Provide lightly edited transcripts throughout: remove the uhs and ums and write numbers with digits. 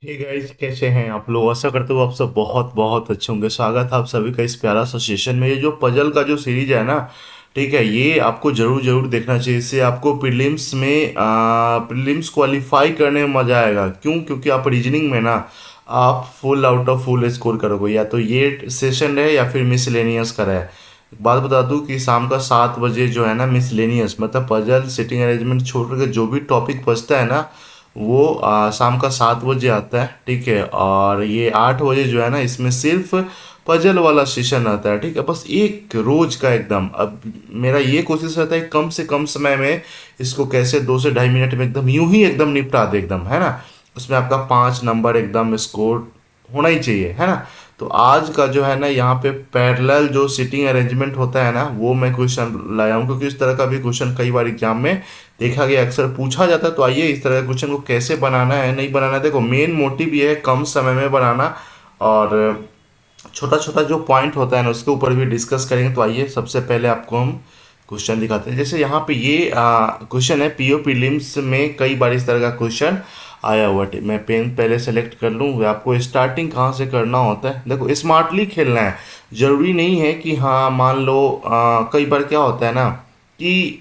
Hey guys, कैसे हैं आप लोग। आशा करते हो आप सब बहुत बहुत अच्छे होंगे। स्वागत है आप सभी का इस प्यारा सा सेशन में। ये जो पजल का जो सीरीज है ना, ठीक है, ये आपको जरूर जरूर देखना चाहिए। इससे आपको प्रीलिम्स क्वालिफाई करने में मजा आएगा। क्यों? क्योंकि आप रीजनिंग में ना आप full out of full score करोगे। या तो ये सेशन रहे या फिर मिसलेनियस का रहे। एक बात बता दूं कि शाम का 7 बजे जो है ना, मिसलेनियस मतलब पजल सिटिंग अरेंजमेंट छोड़ के जो भी टॉपिक बचता है ना, वो शाम का 7 बजे आता है। ठीक है, और ये 8 बजे जो है ना, इसमें सिर्फ पजल वाला सेशन आता है। ठीक है, बस एक रोज का एकदम। अब मेरा ये कोशिश रहता है कम से कम समय में इसको कैसे 2 से ढाई मिनट में एकदम यूं ही एकदम निपटा दे एकदम, है ना। उसमें आपका 5 नंबर एकदम स्कोर होना ही चाहिए, है ना। तो आज का जो है ना, यहाँ पे पैरेलल जो सीटिंग अरेंजमेंट होता है ना, वो मैं क्वेश्चन लाया हूँ। क्योंकि इस तरह का भी क्वेश्चन कई बार एग्जाम में देखा गया, अक्सर पूछा जाता है। तो आइए इस तरह के क्वेश्चन को कैसे बनाना है, नहीं बनाना है। देखो, मेन मोटिव ये है कम समय में बनाना। और छोटा छोटा जो पॉइंट होता है ना, उसके ऊपर भी डिस्कस करेंगे। तो आइए सबसे पहले आपको हम क्वेश्चन दिखाते हैं। जैसे यहाँ पे ये क्वेश्चन है, पीओ प्रीलिम्स में कई बार इस तरह का क्वेश्चन आया हुआ है। मैं पेन पहले सेलेक्ट कर लूँ। आपको स्टार्टिंग कहाँ से करना होता है, देखो स्मार्टली खेलना है। जरूरी नहीं है कि हाँ, मान लो कई बार क्या होता है ना कि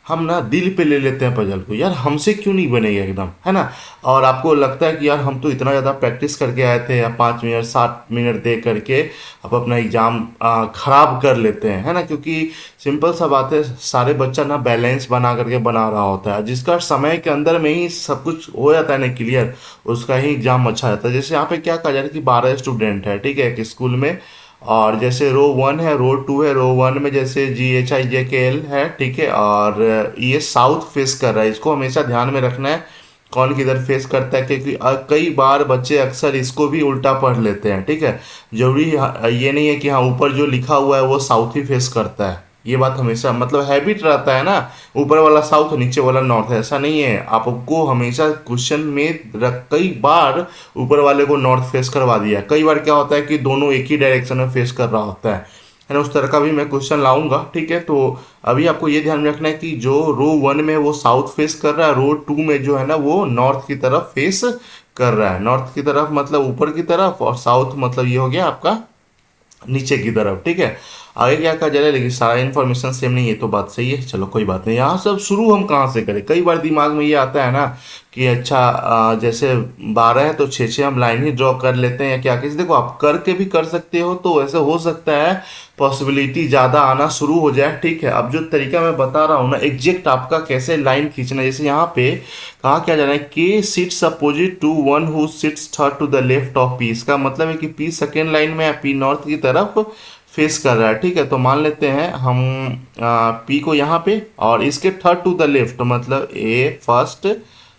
हम ना दिल पे ले लेते हैं पजल को, यार हमसे क्यों नहीं बनेगा एकदम, है ना। और आपको लगता है कि यार हम तो इतना ज़्यादा प्रैक्टिस करके आए थे, या 5 मिनट 7 मिनट दे करके अब अपना एग्ज़ाम खराब कर लेते हैं, है ना। क्योंकि सिंपल सा बात है, सारे बच्चा ना बैलेंस बना करके बना रहा होता है। जिसका समय के अंदर में ही सब कुछ हो जाता है ना क्लियर, उसका ही एग्ज़ाम अच्छा जाता है। जैसे यहाँ पे क्या कहा जा रहा है कि 12 स्टूडेंट है, ठीक है, एक स्कूल में। और जैसे रो 1 है, रो 2 है। रो 1 में जैसे GHIJKL है, ठीक है। और ये साउथ फेस कर रहा है, इसको हमेशा ध्यान में रखना है कौन किधर फेस करता है। क्योंकि कई बार बच्चे अक्सर इसको भी उल्टा पढ़ लेते हैं, ठीक है। जरूरी ये नहीं है कि हाँ, ऊपर जो लिखा हुआ है वो साउथ ही फेस करता है। ये बात हमेशा मतलब हैबिट रहता है ना, ऊपर वाला साउथ नीचे वाला नॉर्थ, ऐसा नहीं है। आपको हमेशा क्वेश्चन में कई बार ऊपर वाले को नॉर्थ फेस करवा दिया। कई बार क्या होता है कि दोनों एक ही डायरेक्शन में फेस कर रहा होता है ना। उस तरह का भी मैं क्वेश्चन लाऊंगा, ठीक है। तो अभी आपको ये ध्यान में रखना है कि जो रो 1 में वो साउथ फेस कर रहा है, रो 2 में जो है ना वो नॉर्थ की तरफ फेस कर रहा है। नॉर्थ की तरफ मतलब ऊपर की तरफ, और साउथ मतलब ये हो गया आपका नीचे की तरफ, ठीक है। आगे क्या कहा जा रहा है, लेकिन सारा इन्फॉर्मेशन सेम नहीं है, तो बात सही है। चलो कोई बात नहीं। यहाँ सब शुरू हम कहाँ से करें, कई बार दिमाग में ये आता है ना कि अच्छा जैसे 12 है तो 6 6 हम लाइन ही ड्रॉ कर लेते हैं, या क्या कैसे। देखो, आप करके भी कर सकते हो, तो वैसे हो सकता है पॉसिबिलिटी ज़्यादा आना शुरू हो जाए, ठीक है। अब जो तरीका मैं बता रहा हूँ ना, एग्जैक्ट आपका कैसे लाइन खींचना है। जैसे यहाँ पे कहा क्या जा रहा है, K sits opposite to one who sits third to the left of P. इसका मतलब है कि पी सेकेंड लाइन में है, पी नॉर्थ की तरफ फेस कर रहा है, ठीक है। तो मान लेते हैं हम पी को यहाँ पे, और इसके थर्ड टू द लेफ्ट मतलब ए फर्स्ट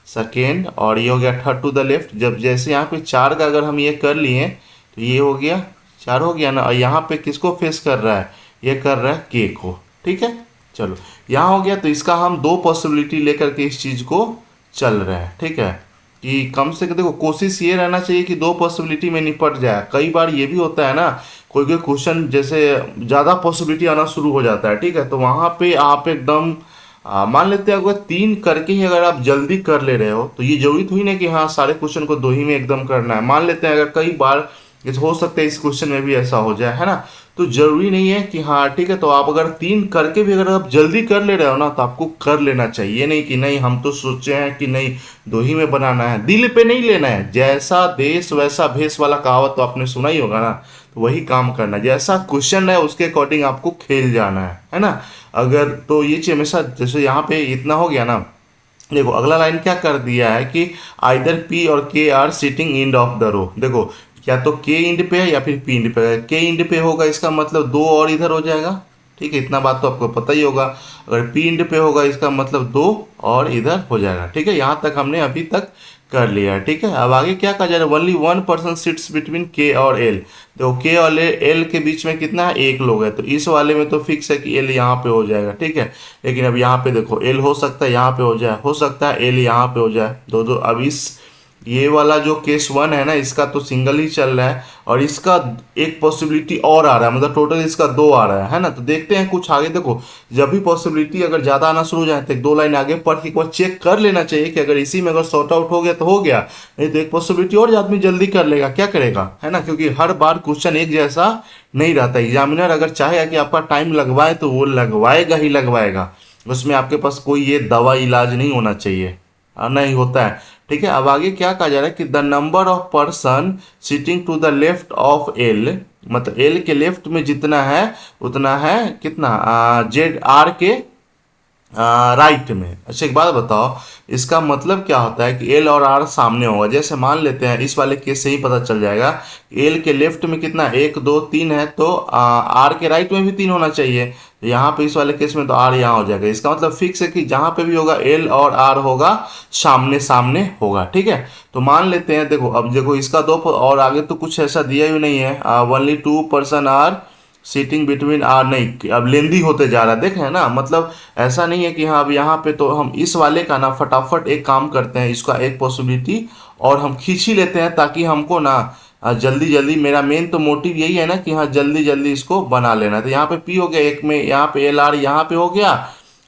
सेकेंड, और ये हो गया थर्ड टू द लेफ्ट। जब जैसे यहाँ पे 4 का अगर हम ये कर लिए तो ये हो गया 4 हो गया ना। और यहाँ पे किसको फेस कर रहा है, ये कर रहा है के को, ठीक है। चलो, यहाँ हो गया। तो इसका हम दो पॉसिबिलिटी लेकर के इस चीज़ को चल रहे हैं, ठीक है। कि कम से कम देखो, कोशिश ये रहना चाहिए कि दो पॉसिबिलिटी में निपट जाए। कई बार ये भी होता है ना, कोई कोई क्वेश्चन जैसे ज़्यादा पॉसिबिलिटी आना शुरू हो जाता है, ठीक है। तो वहाँ पे आप एकदम मान लेते हैं अगर 3 करके ही अगर आप जल्दी कर ले रहे हो, तो ये जरूरी थोड़ी ना कि हाँ सारे क्वेश्चन को 2 ही में एकदम करना है। मान लेते हैं अगर कई बार ये हो सकता है इस क्वेश्चन में भी ऐसा हो जाए, है ना। तो जरूरी नहीं है कि हाँ ठीक है, तो आप अगर 3 करके भी अगर आप जल्दी कर ले रहे हो ना, तो आपको कर लेना चाहिए। ये नहीं कि नहीं हम तो सोचे हैं कि नहीं 2 ही में बनाना है, दिल पे नहीं लेना है। जैसा देश वैसा भेष वाला कहावत तो आपने सुना ही होगा ना। तो वही काम करना है, जैसा क्वेश्चन है उसके अकॉर्डिंग आपको खेल जाना है ना। अगर तो ये चीज हमेशा, जैसे यहाँ पे इतना हो गया ना। देखो अगला लाइन क्या कर दिया है कि आइदर पी और K are sitting end of the row. देखो, या तो के इंड पे है या फिर पी इंड पे है। के इंड पे होगा इसका मतलब 2 और इधर हो जाएगा, ठीक है। इतना बात तो आपको पता ही होगा। अगर पी इंड पे होगा इसका मतलब 2 और इधर हो जाएगा, ठीक है। यहाँ तक हमने अभी तक कर लिया, ठीक है। अब आगे क्या कहा जा रहा है, only one person sits between के और एल। देखो के और एल के बीच में कितना है, एक लोग है। तो इस वाले में तो फिक्स है कि एल यहाँ पे हो जाएगा, ठीक है। लेकिन अब यहाँ पे देखो एल हो सकता है यहाँ पे हो जाए, हो सकता है एल यहाँ पे हो जाए। दो दो अब इस ये वाला जो केस वन है ना, इसका तो सिंगल ही चल रहा है, और इसका एक पॉसिबिलिटी और आ रहा है, मतलब टोटल इसका दो आ रहा है ना। तो देखते हैं कुछ आगे। देखो, जब भी पॉसिबिलिटी अगर ज़्यादा आना शुरू हो जाए तो एक दो लाइन आगे पढ़ के एक बार चेक कर लेना चाहिए कि अगर इसी में अगर सॉर्ट आउट हो गया तो हो गया, नहीं तो एक पॉसिबिलिटी और आदमी जल्दी कर लेगा, क्या करेगा, है ना। क्योंकि हर बार क्वेश्चन एक जैसा नहीं रहता। एग्जामिनर अगर चाहेगा कि आपका टाइम लगवाए तो वो लगवाएगा ही लगवाएगा, उसमें आपके पास कोई ये दवा इलाज नहीं होना चाहिए, नहीं होता है। ठीक है, अब आगे क्या कहा जा रहा है कि the number of person sitting to the left of L, मतलब एल के लेफ्ट में जितना है उतना है कितना, जेड आर के राइट में। अच्छा एक बात बताओ, इसका मतलब क्या होता है कि एल और आर सामने होगा। जैसे मान लेते हैं इस वाले केस से ही पता चल जाएगा, एल के लेफ्ट में कितना, एक दो तीन है, तो आर के राइट में भी तीन होना चाहिए। तो यहाँ पे इस वाले केस में तो आर यहाँ हो जाएगा। इसका मतलब फिक्स है कि जहाँ पे भी होगा एल और आर होगा, सामने सामने होगा। ठीक है, तो मान लेते हैं, देखो अब देखो इसका दो और आगे तो कुछ ऐसा दिया ही नहीं है। Only two person are sitting between R, नहीं अब लेंदी होते जा रहा है, देख रहे हैं ना। मतलब ऐसा नहीं है कि हाँ अब यहाँ पे तो हम इस वाले का ना फटाफट एक काम करते हैं, इसका एक पॉसिबिलिटी और हम खींच ही लेते हैं, ताकि हमको ना जल्दी जल्दी, मेरा मेन तो मोटिव यही है ना कि हाँ जल्दी जल्दी इसको बना लेना। तो यहाँ पे पी हो गया, एक में यहाँ पे एल आर यहाँ पे हो गया,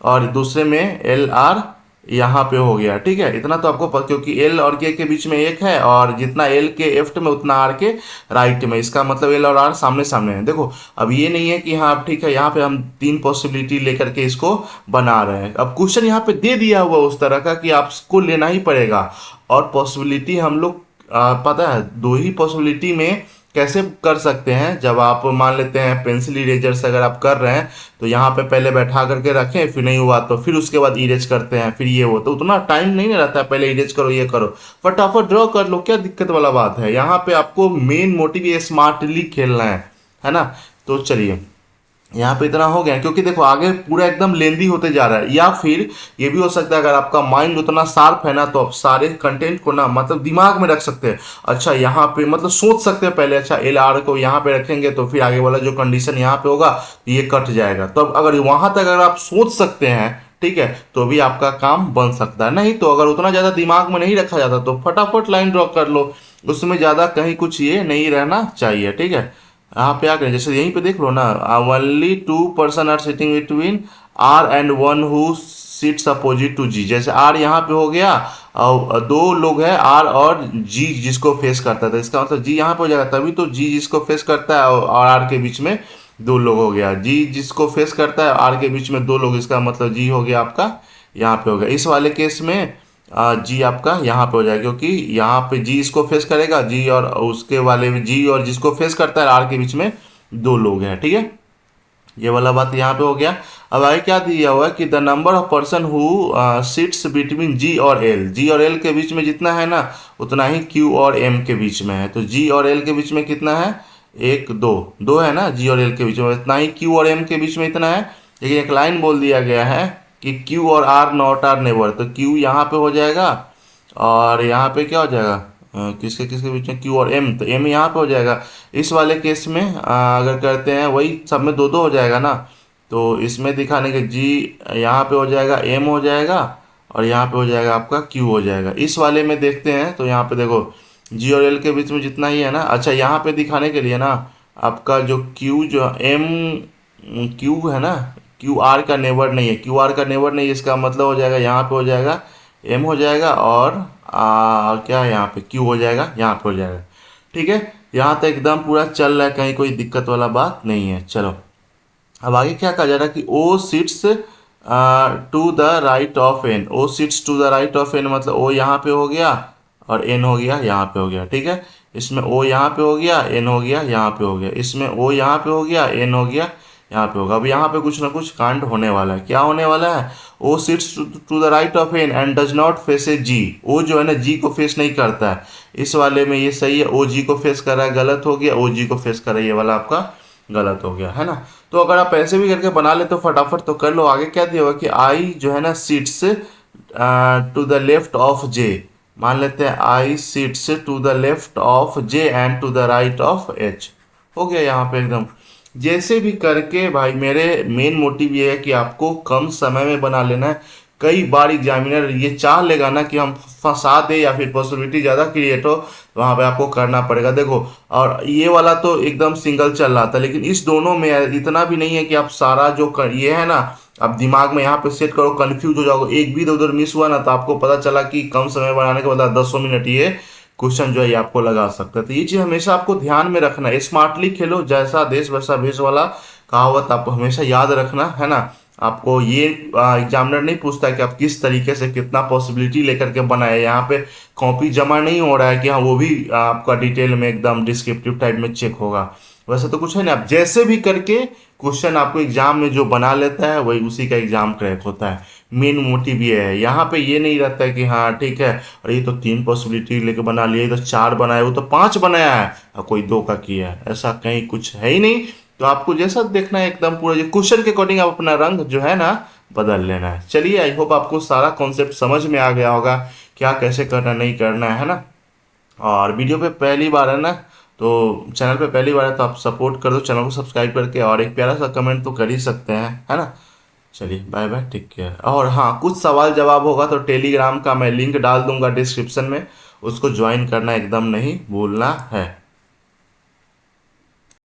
और दूसरे में एल आर यहाँ पे हो गया। ठीक है, इतना तो आपको क्योंकि एल और के बीच में एक है, और जितना एल के लेफ्ट में उतना आर के राइट में, इसका मतलब एल और आर सामने सामने है। देखो अब ये नहीं है कि हाँ ठीक है, यहाँ पे हम तीन पॉसिबिलिटी लेकर के इसको बना रहे हैं। अब क्वेश्चन यहाँ पे दे दिया हुआ उस तरह का कि आपको लेना ही पड़ेगा, और पॉसिबिलिटी हम लोग पता है दो ही पॉसिबिलिटी में कैसे कर सकते हैं। जब आप मान लेते हैं पेंसिल इरेजर से अगर आप कर रहे हैं, तो यहाँ पे पहले बैठा करके रखें, फिर नहीं हुआ तो फिर उसके बाद इरेज करते हैं, फिर ये हो तो उतना टाइम नहीं ना रहता है, पहले इरेज करो ये करो, फटाफट ड्रॉ कर लो, क्या दिक्कत वाला बात है। यहाँ पे आपको मेन मोटिव ये स्मार्टली खेलना है ना। तो चलिए यहाँ पे इतना हो गया, क्योंकि देखो आगे पूरा एकदम लेंदी होते जा रहा है। या फिर ये भी हो सकता है अगर आपका माइंड उतना शार्प है ना, तो आप सारे कंटेंट को ना मतलब दिमाग में रख सकते हैं। अच्छा यहाँ पे मतलब सोच सकते हैं पहले, अच्छा एल आर को यहाँ पे रखेंगे तो फिर आगे वाला जो कंडीशन यहाँ पे होगा ये कट जाएगा। तो अब अगर वहां तक अगर आप सोच सकते हैं, ठीक है, तो भी आपका काम बन सकता है। नहीं तो अगर उतना ज़्यादा दिमाग में नहीं रखा जाता तो फटाफट लाइन ड्रॉ कर लो, उसमें ज़्यादा कहीं कुछ ये नहीं रहना चाहिए। ठीक है, यहाँ पे आ गए, जैसे यहीं पे देख लो ना, only two person are sitting between R and one who sits opposite to G. जैसे आर यहाँ पे हो गया, और दो लोग हैं आर और जी जिसको फेस करता था, इसका मतलब जी यहाँ पे हो जाएगा, तभी तो जी जिसको फेस करता है और आर के बीच में दो लोग हो गया। जी जिसको फेस करता है आर के बीच में दो लोग, इसका मतलब जी हो गया आपका यहाँ पे हो गया। इस वाले केस में जी आपका यहाँ पे हो जाएगा, क्योंकि यहाँ पे जी इसको फेस करेगा, जी और उसके वाले में जी और जिसको फेस करता है आर के बीच में दो लोग हैं। ठीक है, ये वाला बात यहाँ पे हो गया। अब आगे क्या दिया हुआ है कि the number of person who sits between जी और एल, जी और एल के बीच में जितना है ना उतना ही क्यू और एम के बीच में है। तो जी और एल के बीच में कितना है, एक दो, दो है ना जी और एल के बीच में, इतना ही क्यू और एम के बीच में इतना है। लेकिन एक लाइन बोल दिया गया है कि क्यू और आर नॉट आर नेबर, तो क्यू यहाँ पे हो जाएगा और यहाँ पे क्या हो जाएगा, किसके किसके बीच में क्यू और एम, तो एम यहाँ पे हो जाएगा। इस वाले केस में अगर करते हैं वही सब में दो दो हो जाएगा ना, तो इसमें दिखाने के जी यहाँ पे हो जाएगा, एम हो जाएगा, और यहाँ पे हो जाएगा आपका क्यू हो जाएगा। इस वाले में देखते हैं तो यहाँ पे देखो जी और एल के बीच में जितना ही है ना। अच्छा यहाँ पे दिखाने के लिए ना आपका जो क्यू जो एम क्यू है ना, क्यू आर का नेबर नहीं है, क्यू आर का नेबर नहीं है, इसका मतलब हो जाएगा यहाँ पे हो जाएगा एम हो जाएगा, और क्या है यहाँ पे क्यू हो जाएगा, यहाँ पे हो जाएगा। ठीक है, यहाँ तक एकदम पूरा चल रहा है, कहीं कोई दिक्कत वाला बात नहीं है। चलो अब आगे क्या कहा जा रहा है कि O sits to the right of N, O sits to the right of N, मतलब ओ यहाँ पे हो गया और एन हो गया यहाँ पे हो गया। ठीक है, इसमें ओ यहाँ पे हो गया, एन हो गया यहाँ पे हो गया, इसमें ओ यहाँ पे हो गया, एन हो गया यहाँ पे होगा। अब यहाँ पे कुछ ना कुछ कांड होने वाला है। क्या होने वाला है, O sits to the right of N and does not face a G, O जो है ना जी को फेस नहीं करता है। इस वाले में ये सही है, ओ जी को फेस कर रहा है, गलत हो गया, ओ जी को फेस कर रहा है, ये वाला आपका गलत हो गया, है ना। तो अगर आप ऐसे भी करके बना ले तो फटाफट तो कर लो। आगे क्या दिया हुआ कि आई जो है ना sits to the left of J, मान लेते हैं I sits to the left of J and to the right of H, हो गया यहाँ पे एकदम। जैसे भी करके भाई मेरे मेन मोटिव ये है कि आपको कम समय में बना लेना है, कई बार एग्जामिनर ये चाह लेगा ना कि हम फंसा दे या फिर पॉसिबिलिटी ज़्यादा क्रिएट हो, तो वहाँ पे आपको करना पड़ेगा। देखो, और ये वाला तो एकदम सिंगल चल रहा था, लेकिन इस दोनों में इतना भी नहीं है कि आप सारा जो ये है ना, आप दिमाग में यहाँ पे सेट करो, कंफ्यूज हो जाओगे, एक भी इधर उधर मिस हुआ ना तो आपको पता चला कि कम समय बनाने के बाद 10 मिनट ये क्वेश्चन जो है ये आपको लगा सकता है। तो ये चीज़ हमेशा आपको ध्यान में रखना है। स्मार्टली खेलो, जैसा देश वैसा भेष वाला कहावत आपको हमेशा याद रखना है ना। आपको ये एग्जामिनर नहीं पूछता कि आप किस तरीके से कितना पॉसिबिलिटी लेकर के बनाए। यहाँ पे कॉपी जमा नहीं हो रहा है कि हाँ वो भी आपका डिटेल में एकदम डिस्क्रिप्टिव टाइप में चेक होगा, वैसे तो कुछ है नहीं। आप जैसे भी करके क्वेश्चन आपको एग्जाम में जो बना लेता है वही उसी का एग्जाम क्रैक होता है। मेन मोटिव ये है, यहाँ पे ये नहीं रहता है कि हाँ ठीक है और ये तो 3 पॉसिबिलिटी लेके बना लिया, ये तो 4 बनाया, वो तो 5 बनाया है और कोई 2 का किया है, ऐसा कहीं कुछ है ही नहीं। तो आपको जैसा देखना है एकदम पूरा जो क्वेश्चन के अकॉर्डिंग आप अपना रंग जो है ना बदल लेना है। चलिए, आई होप आपको सारा कॉन्सेप्ट समझ में आ गया होगा, क्या कैसे करना नहीं करना है ना। और वीडियो पे पहली बार है ना, तो चैनल पे पहली बार है तो आप सपोर्ट कर दो चैनल को सब्सक्राइब करके, और एक प्यारा सा कमेंट तो कर ही सकते हैं, है ना। चलिए, बाय बाय, टेक केयर। और हाँ, कुछ सवाल जवाब होगा तो टेलीग्राम का मैं लिंक डाल दूंगा डिस्क्रिप्शन में, उसको ज्वाइन करना एकदम नहीं भूलना है।